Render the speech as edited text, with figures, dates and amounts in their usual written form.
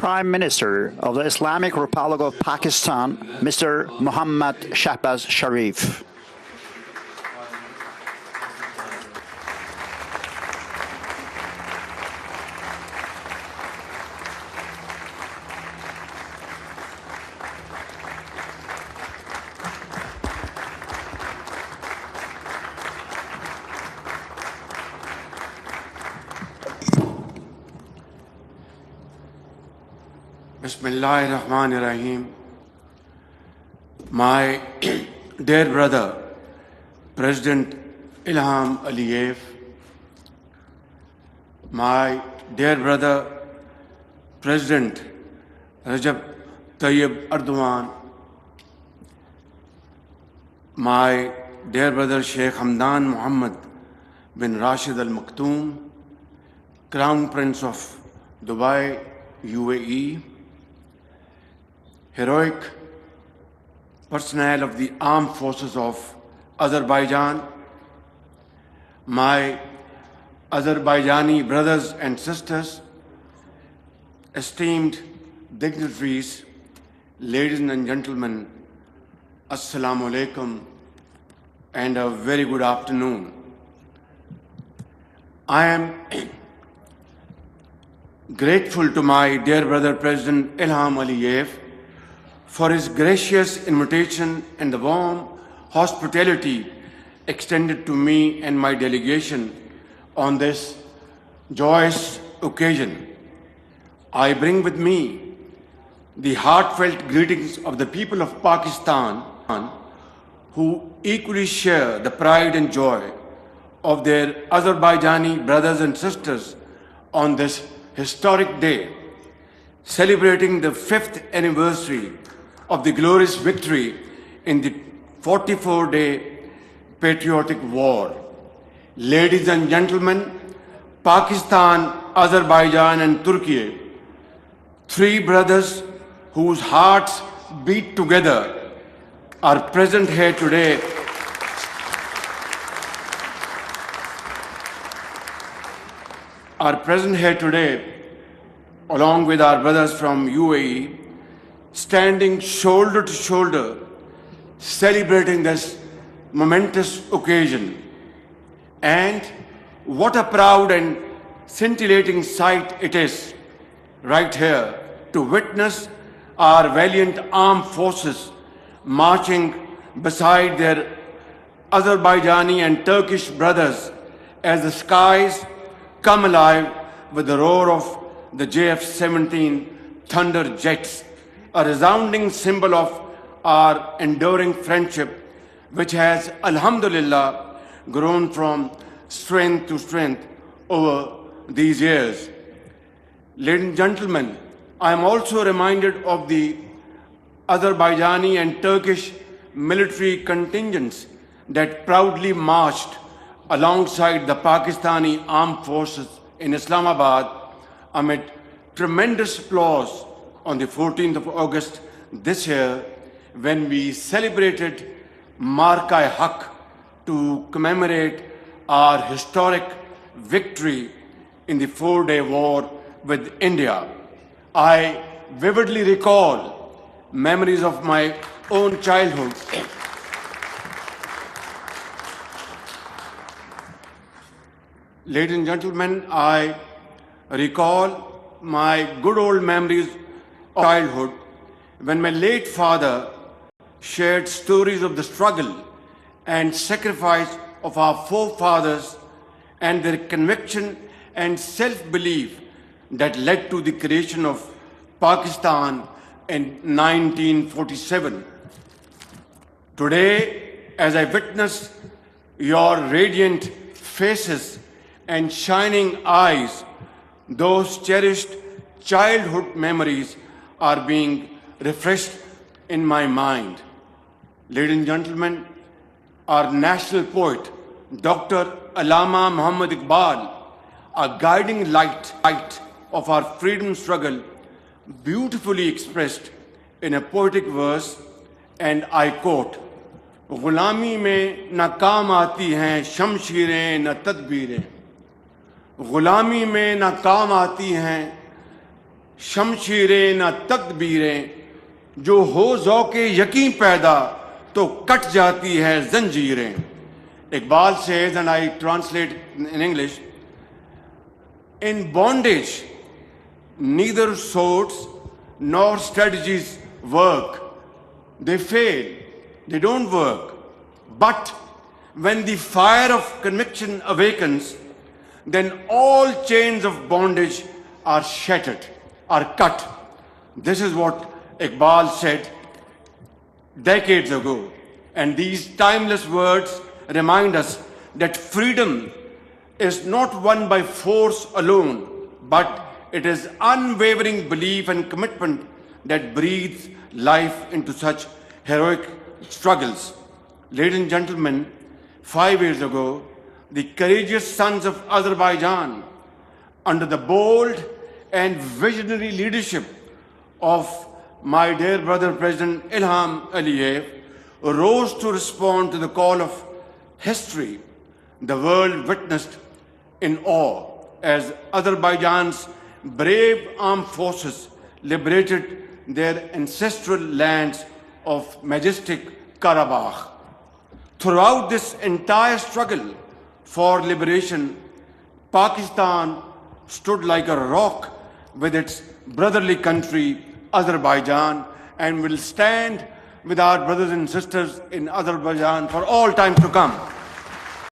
Prime Minister of the Islamic Republic of Pakistan, Mr. Muhammad Shahbaz Sharif. Bismillahirrahmanirrahim. My dear brother, President Ilham Aliyev, my dear brother, President Recep Tayyip Erdogan, my dear brother Sheikh Hamdan Mohammed bin Rashid Al Maktoum, Crown Prince of Dubai, UAE, heroic personnel of the armed forces of Azerbaijan, my Azerbaijani brothers and sisters, esteemed dignitaries, ladies and gentlemen, Assalamu alaikum and a very good afternoon. I am grateful to my dear brother President Ilham Aliyev for his gracious invitation and the warm hospitality extended to me and my delegation on this joyous occasion. I bring with me the heartfelt greetings of the people of Pakistan who equally share the pride and joy of their Azerbaijani brothers and sisters on this historic day, celebrating the 5th anniversary of the glorious victory in the 44-day patriotic war. Ladies and gentlemen, Pakistan, Azerbaijan and Turkey, three brothers whose hearts beat together, are present here today along with our brothers from UAE, standing shoulder to shoulder, celebrating this momentous occasion. And what a proud and scintillating sight it is right here to witness our valiant armed forces marching beside their Azerbaijani and Turkish brothers as the skies come alive with the roar of the JF-17 Thunder jets, a resounding symbol of our enduring friendship, which has, alhamdulillah, grown from strength to strength over these years. Ladies and gentlemen, I am also reminded of the Azerbaijani and Turkish military contingents that proudly marched alongside the Pakistani armed forces in Islamabad amid tremendous applause on the 14th of August this year, when we celebrated Marka-e-Haq to commemorate our historic victory in the 4-day war with India. I vividly recall memories of my own childhood. Ladies and gentlemen, I recall my good old memories of childhood when my late father shared stories of the struggle and sacrifice of our forefathers and their conviction and self-belief that led to the creation of Pakistan in 1947. Today, as I witness your radiant faces and shining eyes, those cherished childhood memories are being refreshed in my mind. Ladies and gentlemen, our national poet, Dr. Allama Muhammad Iqbal, a guiding light of our freedom struggle, beautifully expressed in a poetic verse, and I quote, "गुलामी में न काम आती हैं शमशीरें न तदबीरें, गुलामी में न काम आती हैं शमशीरें न तकदीरें, जो हो ज़ौक़े यकीन पैदा तो कट जाती है जंजीरें. Iqbal says, and I translate in English, in bondage, neither swords nor strategies work. They fail, they don't work. But when the fire of conviction awakens, then all chains of bondage are shattered, are cut. This is what Iqbal said decades ago. And these timeless words remind us that freedom is not won by force alone, but it is unwavering belief and commitment that breathes life into such heroic struggles. Ladies and gentlemen, 5 years ago, the courageous sons of Azerbaijan, under the bold and visionary leadership of my dear brother President Ilham Aliyev, rose to respond to the call of history. The world witnessed in awe as Azerbaijan's brave armed forces liberated their ancestral lands of majestic Karabakh. Throughout this entire struggle for liberation, Pakistan stood like a rock with its brotherly country, Azerbaijan, and will stand with our brothers and sisters in Azerbaijan for all time to come.